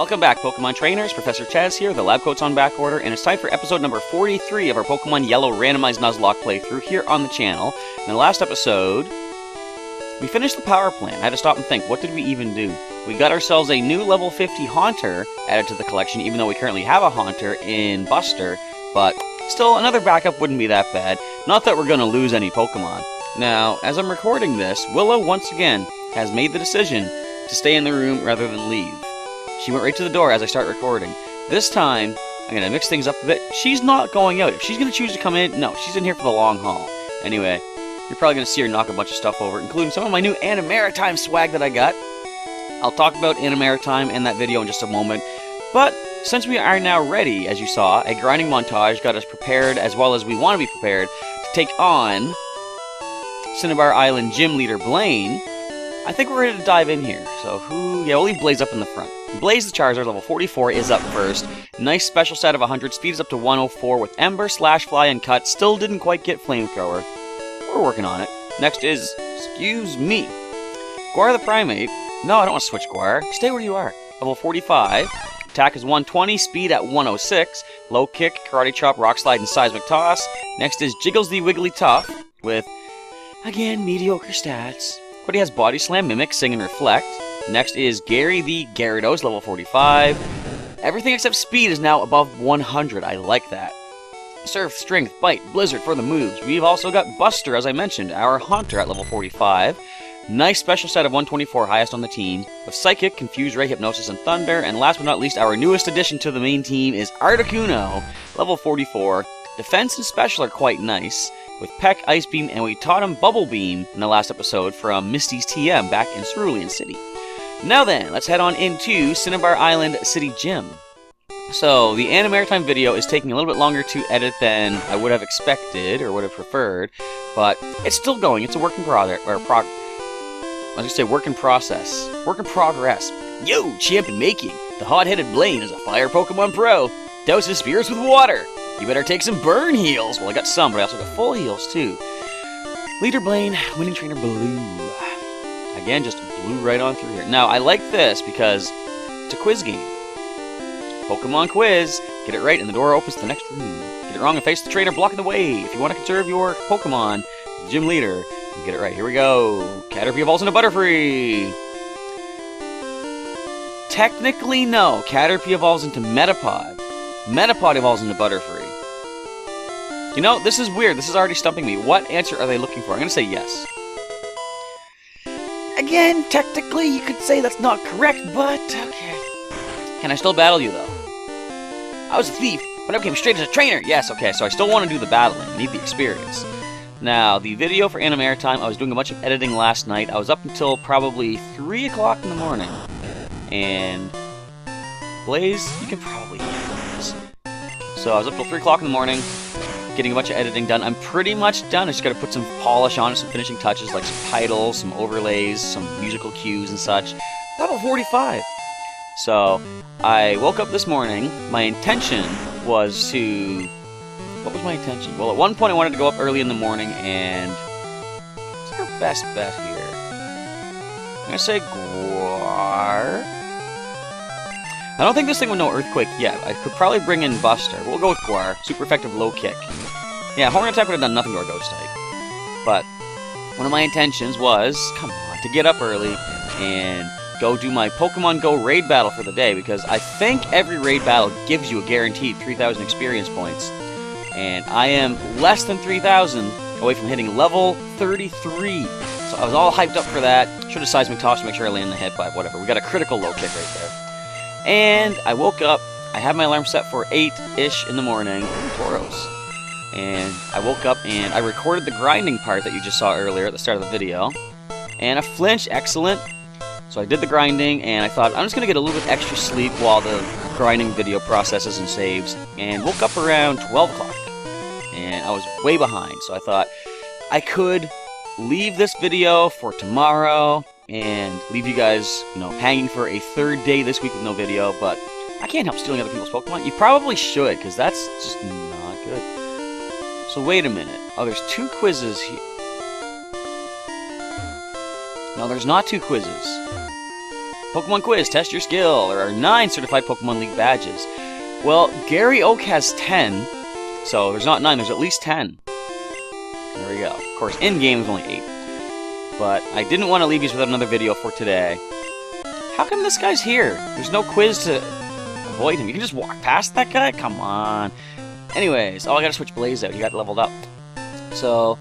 Welcome back, Pokemon Trainers. Professor Chaz here. The lab coat's on back order, and it's time for episode number 43 of our Pokemon Yellow Randomized Nuzlocke playthrough here on the channel. In the last episode, we finished the power plant. I had to stop and think, what did we even do? We got ourselves a new level 50 Haunter added to the collection, even though we currently have a Haunter in Buster, but still, another backup wouldn't be that bad. Not that we're going to lose any Pokemon. Now, as I'm recording this, Willow once again has made the decision to stay in the room rather than leave. She went right to the door as I start recording. This time, I'm going to mix things up a bit. She's not going out. If she's going to choose to come in, no, she's in here for the long haul. Anyway, you're probably going to see her knock a bunch of stuff over, including some of my new Animaritime swag that I got. I'll talk about Animaritime in that video in just a moment. But since we are now ready, as you saw, a grinding montage got us prepared as well as we want to be prepared to take on Cinnabar Island Gym Leader Blaine. I think we're ready to dive in here. So we'll leave Blaze up in the front. Blaze the Charizard, level 44, is up first. Nice special set of 100, speed is up to 104 with Ember, Slash, Fly, and Cut. Still didn't quite get Flamethrower. We're working on it. Next is, excuse me, Guar the Primate. No, I don't want to switch Guar. Stay where you are. Level 45. Attack is 120, speed at 106. Low Kick, Karate Chop, Rock Slide, and Seismic Toss. Next is Jiggles the Wigglytuff with, again, mediocre stats. But he has Body Slam, Mimic, Sing, and Reflect. Next is Gary the Gyarados, level 45. Everything except speed is now above 100. I like that. Surf, Strength, Bite, Blizzard for the moves. We've also got Buster, as I mentioned, our Haunter at level 45. Nice special set of 124, highest on the team, with Psychic, Confuse Ray, Hypnosis, and Thunder. And last but not least, our newest addition to the main team is Articuno, level 44. Defense and Special are quite nice, with Peck, Ice Beam, and we taught him Bubble Beam in the last episode from Misty's TM back in Cerulean City. Now then, let's head on into Cinnabar Island City Gym. So, the Animaritime video is taking a little bit longer to edit than I would have expected or would have preferred, but it's still going. It's a work in progress. Work in progress. Yo, champion making. The hot-headed Blaine is a fire Pokemon pro. Douse his spirits with water. You better take some burn heals. Well, I got some, but I also got full heals, too. Leader Blaine, winning trainer Blue. Again, just blew right on through here. Now, I like this because it's a quiz game. Pokemon quiz. Get it right, and the door opens to the next room. Get it wrong and face the trainer blocking the way. If you want to conserve your Pokemon, Gym Leader, get it right. Here we go. Caterpie evolves into Butterfree. Technically, no. Caterpie evolves into Metapod. Metapod evolves into Butterfree. You know, this is weird. This is already stumping me. What answer are they looking for? I'm going to say yes. Again, technically, you could say that's not correct, but okay. Can I still battle you, though? I was a thief, but I became straight as a trainer. Yes, okay, so I still want to do the battling. I need the experience. Now, the video for Animaritime, I was doing a bunch of editing last night. I was up until probably 3 o'clock in the morning. And Blaze, you can probably hear this. So I was up till 3 o'clock in the morning, getting a bunch of editing done. I'm pretty much done. I just got to put some polish on it, some finishing touches, like some titles, some overlays, some musical cues and such. Level 45. So I woke up this morning. My intention was to... What was my intention? Well, at one point I wanted to go up early in the morning and... What's our best bet here? I'm going to say Guar. I don't think this thing would know Earthquake yet. I could probably bring in Buster. We'll go with Guar. Super effective low kick. Yeah, Horn Attack would have done nothing to our Ghost type. But one of my intentions was, come on, to get up early and go do my Pokemon Go raid battle for the day, because I think every raid battle gives you a guaranteed 3,000 experience points. And I am less than 3,000 away from hitting level 33. So I was all hyped up for that. Should have Seismic Toss to make sure I land the hit, but whatever. We got a critical low kick right there. And I woke up. I had my alarm set for 8-ish in the morning. Tauros. And I woke up and I recorded the grinding part that you just saw earlier at the start of the video. And a flinch, excellent. So I did the grinding, and I thought, I'm just going to get a little bit extra sleep while the grinding video processes and saves. And woke up around 12 o'clock. And I was way behind, so I thought I could leave this video for tomorrow and leave you guys, hanging for a third day this week with no video, but I can't help stealing other people's Pokemon. You probably should, because that's just not good. So wait a minute. Oh, there's 2 quizzes here. No, there's not 2 quizzes. Pokemon Quiz, test your skill. There are 9 certified Pokemon League badges. Well, Gary Oak has 10, so there's not 9, there's at least 10. There we go. Of course, in-game is only 8. But I didn't want to leave you without another video for today. How come this guy's here? There's no quiz to avoid him. You can just walk past that guy? Come on. Anyways, I gotta switch Blaze out. He got leveled up. So,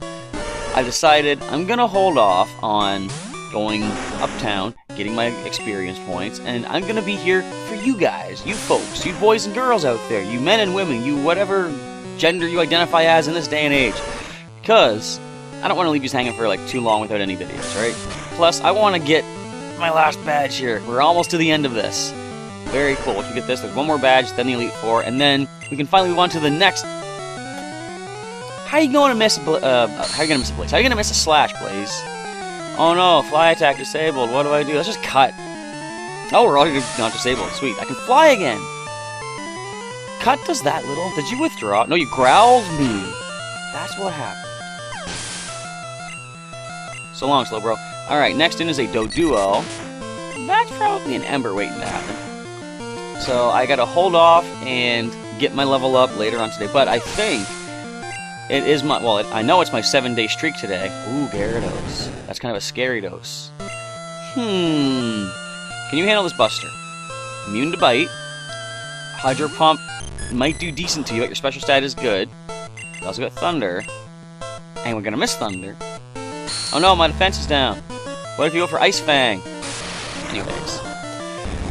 I decided I'm gonna hold off on going uptown, getting my experience points, and I'm gonna be here for you guys, you folks, you boys and girls out there, you men and women, you whatever gender you identify as in this day and age. Because I don't want to leave you hanging for like too long without any videos, right? Plus, I want to get my last badge here. We're almost to the end of this. Very cool. Once we get this, there's one more badge, then the Elite Four, and then we can finally move on to the next. How are you going to miss? How are you gonna miss a Blaze? How are you gonna miss a Slash, Blaze? Oh no, fly attack disabled. What do I do? Let's just cut. Oh, we're already not disabled. Sweet. I can fly again. Cut does that little. Did you withdraw? No, you growled me. That's what happened. So long, Slowbro. Alright, next in is a Doduo. That's probably an Ember waiting to happen. So I gotta hold off and get my level up later on today. But I think it is my, well, I know it's my 7-day streak today. Ooh, Gyarados. That's kind of a scary dose. Can you handle this Buster? Immune to Bite. Hydro Pump might do decent to you, but your special stat is good. We also got Thunder. And we're gonna miss Thunder. Oh no, my defense is down. What if you go for Ice Fang? Anyways.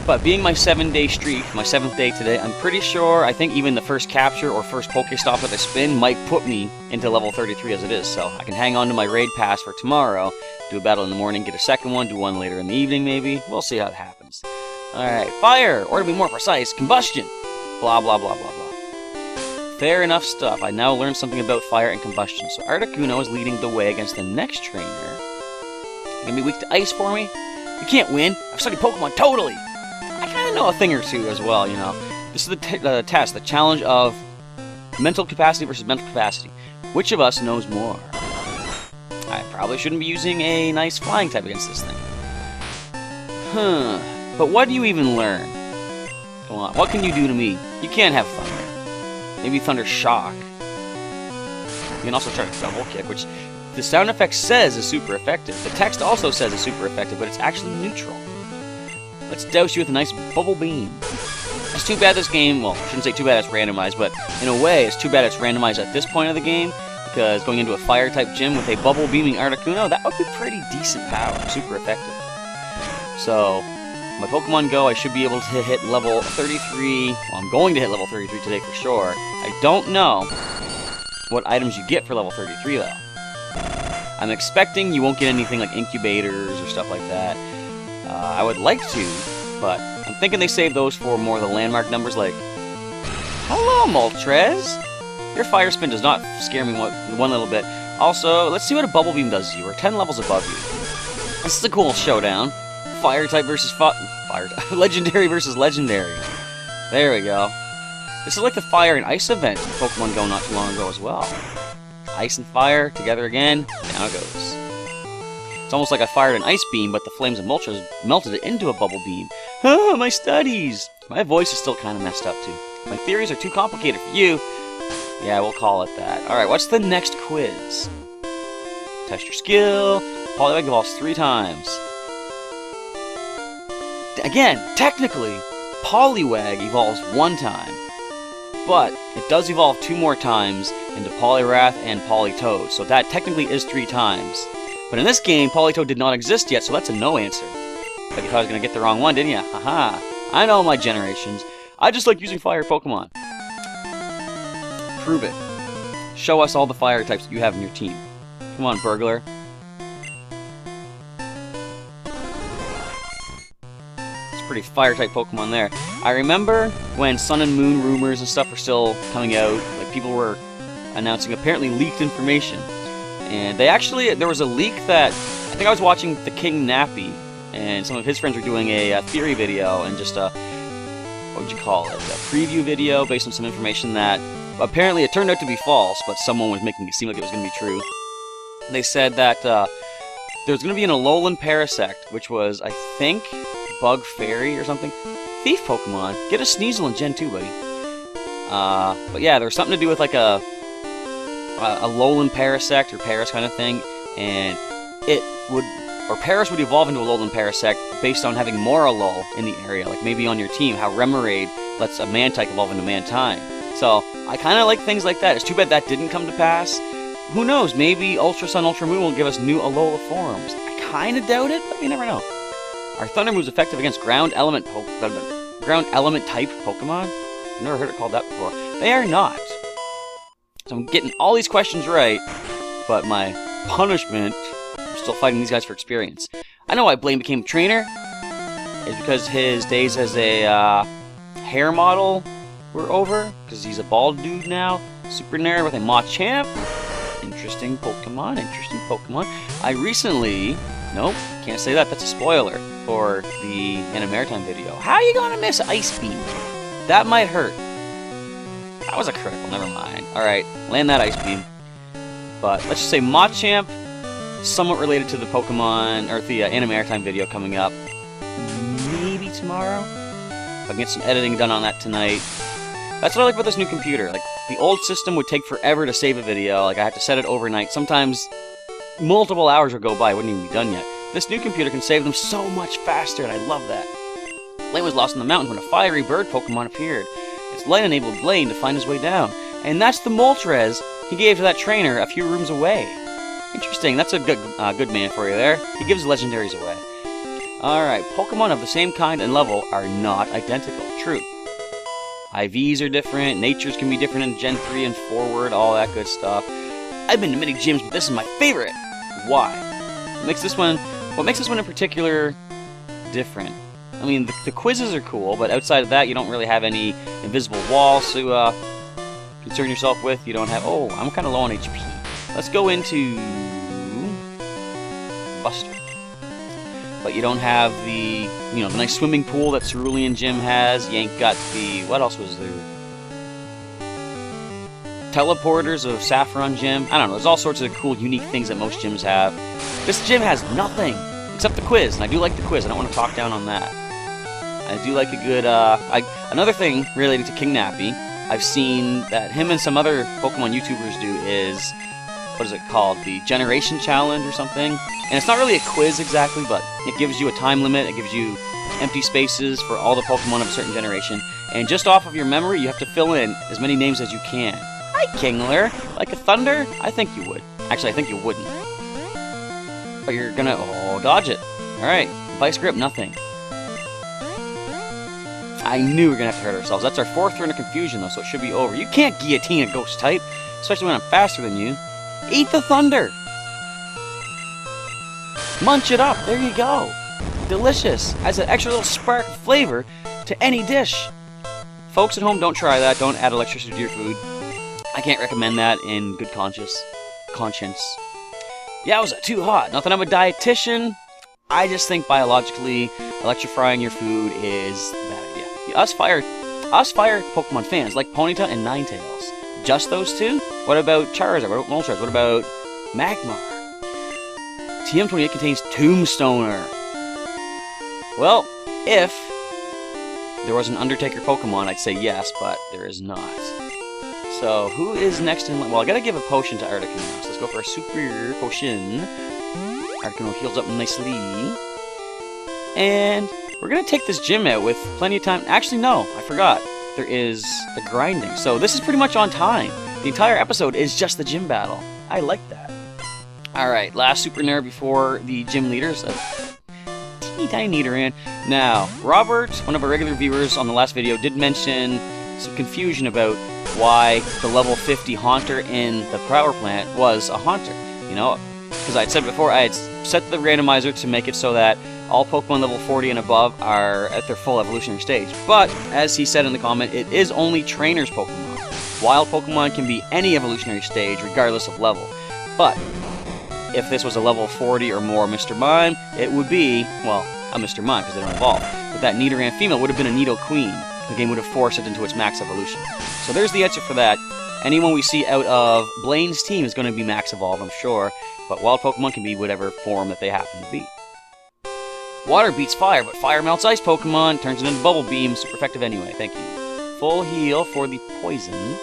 But being my 7-day streak, my 7th day today, I'm pretty sure, I think even the first capture or first Pokestop that I spin might put me into level 33 as it is. So I can hang on to my raid pass for tomorrow, do a battle in the morning, get a second one, do one later in the evening maybe. We'll see how it happens. Alright, Fire! Or to be more precise, Combustion! Blah blah blah blah blah. Fair enough stuff. I now learned something about fire and combustion. So Articuno is leading the way against the next trainer. Gonna be weak to ice for me? You can't win. I've studied Pokemon totally. I kind of know a thing or two as well, you know. This is the test, the challenge of mental capacity versus mental capacity. Which of us knows more? I probably shouldn't be using a nice flying type against this thing. But what do you even learn? Come on, what can you do to me? You can't have Thunder. Maybe Thunder Shock. You can also try to double kick, which the sound effect says is super effective. The text also says is super effective, but it's actually neutral. Let's douse you with a nice Bubble Beam. It's too bad this game, well, I shouldn't say too bad it's randomized, but in a way, it's too bad it's randomized at this point of the game, because going into a Fire-type gym with a Bubble Beaming Articuno, that would be pretty decent power, super effective. So, my Pokemon Go, I should be able to hit level 33. Well, I'm going to hit level 33 today for sure. I don't know what items you get for level 33, though. I'm expecting you won't get anything like incubators or stuff like that. I would like to, but I'm thinking they save those for more of the landmark numbers like... Hello, Moltres! Your Fire Spin does not scare me one little bit. Also, let's see what a Bubble Beam does to you. We're 10 levels above you. This is a cool showdown. Fire-type versus Legendary versus Legendary. There we go. This is like the Fire and Ice event in Pokemon Go not too long ago as well. Ice and Fire together again, down it goes. It's almost like I fired an Ice Beam, but the flames of Moltres melted it into a Bubble Beam. Ah, my studies! My voice is still kind of messed up too. My theories are too complicated for you. Yeah, we'll call it that. Alright, what's the next quiz? Test your skill. Poliwag evolves 3 times. Again, technically, Poliwag evolves 1 time, but it does evolve 2 more times into Poliwrath and Politoed, so that technically is 3 times. But in this game, Politoed did not exist yet, so that's a no answer. But you thought I was going to get the wrong one, didn't you? Haha. I know my generations. I just like using fire Pokemon. Prove it. Show us all the fire types that you have in your team. Come on, Burglar. Pretty fire-type Pokemon there. I remember when Sun and Moon rumors and stuff were still coming out, like people were announcing apparently leaked information. And they actually, there was a leak that, I think I was watching The King Nappy, and some of his friends were doing a theory video and just a, what would you call it, a preview video based on some information that apparently it turned out to be false, but someone was making it seem like it was going to be true. They said that there's going to be an Alolan Parasect, which was, I think, Bug Fairy or something. Thief Pokemon. Get a Sneasel in Gen 2, buddy. But yeah, there was something to do with like a lowland Parasect or Paras kind of thing, and Paras would evolve into a lowland Parasect based on having more Alola in the area, like maybe on your team, how Remoraid lets a Mantike evolve into Mantine. So, I kind of like things like that. It's too bad that didn't come to pass. Who knows, maybe Ultra Sun, Ultra Moon will give us new Alola forms. I kind of doubt it, but you never know. Are Thunder moves effective against ground element type Pokemon? I've never heard it called that before. They are not. So I'm getting all these questions right, but my punishment, I'm still fighting these guys for experience. I know why Blaine became a trainer. It's because his days as a hair model were over, because he's a bald dude now. Super nerd with a Machamp. Interesting Pokemon, interesting Pokemon. I recently... Nope, can't say that. That's a spoiler for the Maritime video. How are you gonna miss Ice Beam? That might hurt. That was a critical, never mind. Alright, land that Ice Beam. But let's just say Machamp, somewhat related to the Pokemon, or the Maritime video coming up. Maybe tomorrow? If I can get some editing done on that tonight. That's what I like about this new computer. Like, the old system would take forever to save a video. Like, I had to set it overnight. Sometimes multiple hours would go by, it wouldn't even be done yet. This new computer can save them so much faster, and I love that. Blaine was lost in the mountains when a fiery bird Pokemon appeared. Its light enabled Blaine to find his way down. And that's the Moltres he gave to that trainer a few rooms away. Interesting, that's a good man for you there. He gives legendaries away. Alright, Pokemon of the same kind and level are not identical. True. IVs are different, natures can be different in Gen 3 and forward, all that good stuff. I've been to many gyms, but this is my favorite. Why? What makes this one in particular different? I mean, the quizzes are cool, but outside of that, you don't really have any invisible walls to concern yourself with. You don't have... Oh, I'm kind of low on HP. Let's go into Buster. But you don't have the, the nice swimming pool that Cerulean Gym has. You ain't got the... What else was there? Teleporters of Saffron Gym. I don't know. There's all sorts of cool, unique things that most gyms have. This gym has nothing except the quiz, and I do like the quiz. I don't want to talk down on that. I do like a good, another thing related to King Nappy, I've seen that him and some other Pokemon YouTubers do is, what is it called, the Generation Challenge or something? And it's not really a quiz exactly, but it gives you a time limit, it gives you empty spaces for all the Pokemon of a certain generation, and just off of your memory, you have to fill in as many names as you can. Hi, Kingler! Like a Thunder? I think you would. Actually, I think you wouldn't. But you're gonna, dodge it. Alright, Vice Grip, nothing. I knew we were going to have to hurt ourselves. That's our 4th turn of confusion, though, so it should be over. You can't guillotine a ghost type, especially when I'm faster than you. Eat the thunder! Munch it up! There you go! Delicious! Adds an extra little spark of flavor to any dish. Folks at home, don't try that. Don't add electricity to your food. I can't recommend that in good conscience. Yowza, too hot. Not that I'm a dietitian. I just think biologically, electrifying your food is a bad idea. Us fire Pokemon fans like Ponyta and Ninetales. Just those two? What about Charizard? What about Moltres? What about Magmar? TM28 contains Tombstoner. Well, if there was an Undertaker Pokemon, I'd say yes, but there is not. So, who is next in line? Well, I gotta give a potion to Articuno, so let's go for a super potion. Articuno heals up nicely. And we're gonna take this gym out with plenty of time. Actually, no, I forgot. There is the grinding. So this is pretty much on time. The entire episode is just the gym battle. I like that. Alright, last super nerd before the gym leaders. A teeny tiny Nidoran. Now, Robert, one of our regular viewers on the last video, did mention some confusion about why the level 50 Haunter in the Power Plant was a Haunter. Because I had said before, I had set the randomizer to make it so that all Pokemon level 40 and above are at their full evolutionary stage. But, as he said in the comment, it is only Trainers Pokemon. Wild Pokemon can be any evolutionary stage, regardless of level. But, if this was a level 40 or more Mr. Mime, it would be, well, a Mr. Mime, because they don't evolve. But that Nidoran female would have been a Nidoqueen. The game would have forced it into its max evolution. So there's the answer for that. Anyone we see out of Blaine's team is going to be max evolved, I'm sure. But wild Pokemon can be whatever form that they happen to be. Water beats fire, but fire melts ice Pokemon, turns it into Bubble Beam. Super effective anyway, thank you. Full heal for the poison.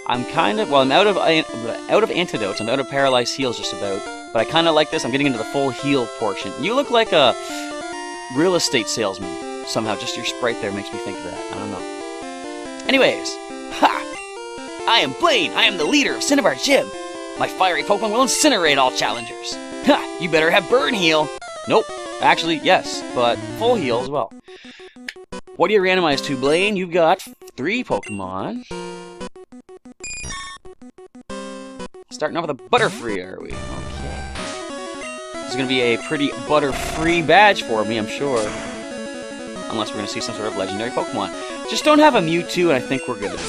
I'm kind of, well, I'm out of antidotes. I'm out of paralyzed heals just about. But I kind of like this. I'm getting into the full heal portion. You look like a real estate salesman. Somehow, just your sprite there makes me think of that. I don't know. Anyways, ha! I am Blaine. I am the leader of Cinnabar Gym. My fiery Pokemon will incinerate all challengers. Ha! You better have Burn Heal. Nope. Actually, yes, but full heal as well. What do you randomize to, Blaine? You've got 3 Pokemon. Starting off with a Butterfree, are we? Okay. This is going to be a pretty Butterfree badge for me, I'm sure. Unless we're going to see some sort of legendary Pokemon. Just don't have a Mewtwo, and I think we're good.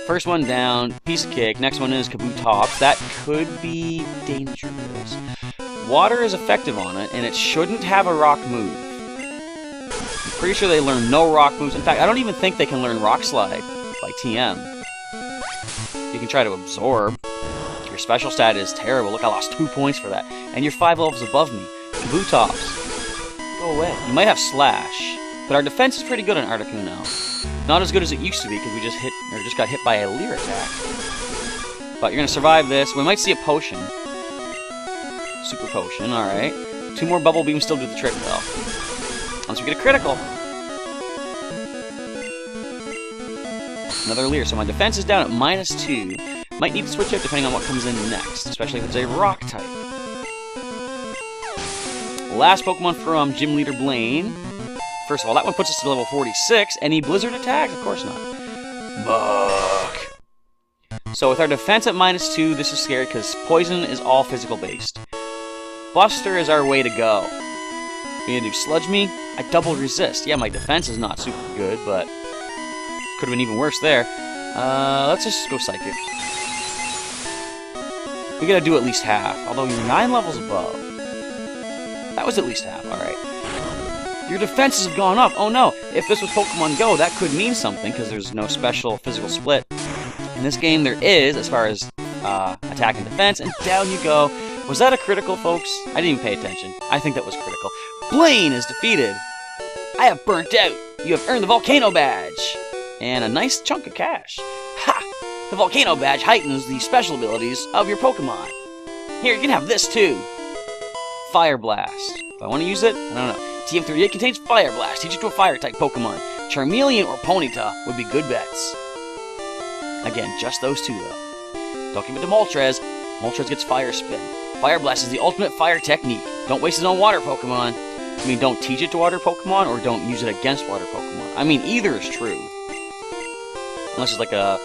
First one down, piece of cake. Next one is Kabutops. That could be dangerous. Water is effective on it, and it shouldn't have a rock move. I'm pretty sure they learn no rock moves. In fact, I don't even think they can learn Rock Slide by TM. You can try to absorb. Your special stat is terrible. Look, I lost 2 points for that. And you're 5 levels above me. Kabutops. Go away. You might have Slash, but our defense is pretty good on Articuno now. Not as good as it used to be because we just got hit by a Leer attack. But you're gonna survive this. We might see a potion. Super potion, alright. 2 more Bubble Beams still do the trick though. Unless we get a critical. Another Leer, so my defense is down at -2. Might need to switch out depending on what comes in next, especially if it's a rock type. Last Pokemon from Gym Leader Blaine. First of all, that one puts us to level 46. Any Blizzard attacks? Of course not. Muck. So with our defense at -2, this is scary because Poison is all physical based. Buster is our way to go. We gonna do Sludge Me? I double resist. Yeah, my defense is not super good, but could have been even worse there. Let's just go Psychic. We gotta do at least half, although you're 9 levels above. That was at least half, alright. Your defenses have gone up. Oh no, if this was Pokemon Go, that could mean something, because there's no special physical split. In this game, there is, as far as attack and defense, and down you go. Was that a critical, folks? I didn't even pay attention. I think that was critical. Blaine is defeated. I have burnt out. You have earned the Volcano Badge. And a nice chunk of cash. Ha! The Volcano Badge heightens the special abilities of your Pokemon. Here, you can have this too. Fire Blast. Do I want to use it? I don't know. TM38 contains Fire Blast. Teach it to a Fire-type Pokemon. Charmeleon or Ponyta would be good bets. Again, just those 2 though. Don't give it to Moltres. Moltres gets Fire Spin. Fire Blast is the ultimate fire technique. Don't waste it on water Pokemon. I mean, don't teach it to water Pokemon, or don't use it against water Pokemon. I mean, either is true. Unless it's like a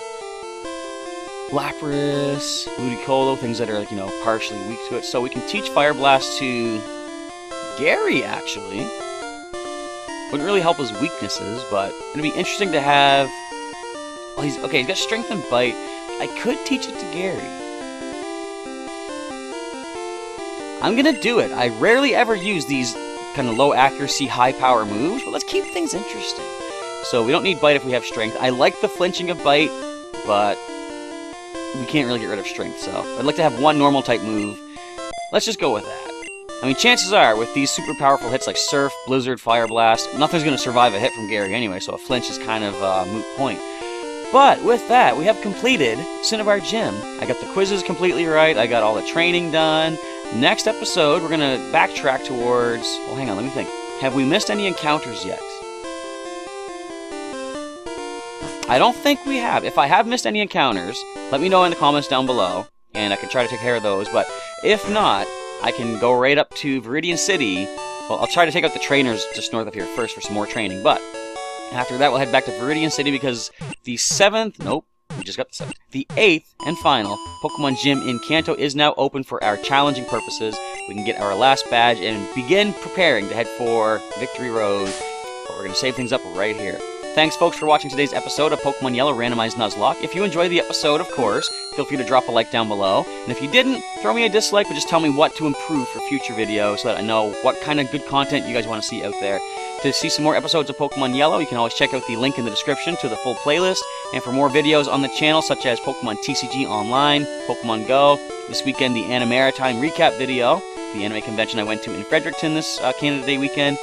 Lapras, Ludicolo, things that are, like, you know, partially weak to it. So we can teach Fire Blast to Gary, actually. Wouldn't really help his weaknesses, but it'd be interesting to have... Well, he's got Strength and Bite. I could teach it to Gary. I'm gonna do it. I rarely ever use these kind of low accuracy, high power moves, but let's keep things interesting. So we don't need Bite if we have Strength. I like the flinching of Bite, but we can't really get rid of Strength, so I'd like to have one normal type move. Let's just go with that. I mean, chances are, with these super powerful hits like Surf, Blizzard, Fire Blast, nothing's gonna survive a hit from Gary anyway, so a flinch is kind of a moot point. But with that, we have completed Cinnabar Gym. I got the quizzes completely right, I got all the training done. Next episode, we're going to backtrack towards... Well, hang on, let me think. Have we missed any encounters yet? I don't think we have. If I have missed any encounters, let me know in the comments down below, and I can try to take care of those. But if not, I can go right up to Viridian City. Well, I'll try to take out the trainers just north of here first for some more training. But after that, we'll head back to Viridian City because the 7th... Nope. We just got the 7th. The 8th and final Pokemon Gym in Kanto is now open for our challenging purposes. We can get our last badge and begin preparing to head for Victory Road. But we're going to save things up right here. Thanks, folks, for watching today's episode of Pokemon Yellow Randomized Nuzlocke. If you enjoyed the episode, of course, feel free to drop a like down below. And if you didn't, throw me a dislike, but just tell me what to improve for future videos so that I know what kind of good content you guys want to see out there. To see some more episodes of Pokemon Yellow, you can always check out the link in the description to the full playlist. And for more videos on the channel, such as Pokemon TCG Online, Pokemon Go, this weekend the Animaritime recap video, the anime convention I went to in Fredericton this Canada Day weekend.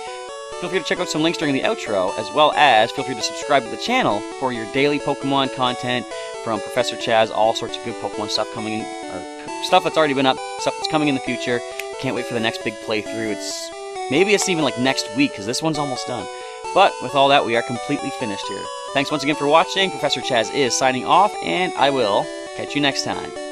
Feel free to check out some links during the outro, as well as feel free to subscribe to the channel for your daily Pokemon content from Professor Chaz, all sorts of good Pokemon stuff coming in, or stuff that's already been up, stuff that's coming in the future. Can't wait for the next big playthrough. Maybe it's even like next week, because this one's almost done. But with all that, we are completely finished here. Thanks once again for watching. Professor Chaz is signing off, and I will catch you next time.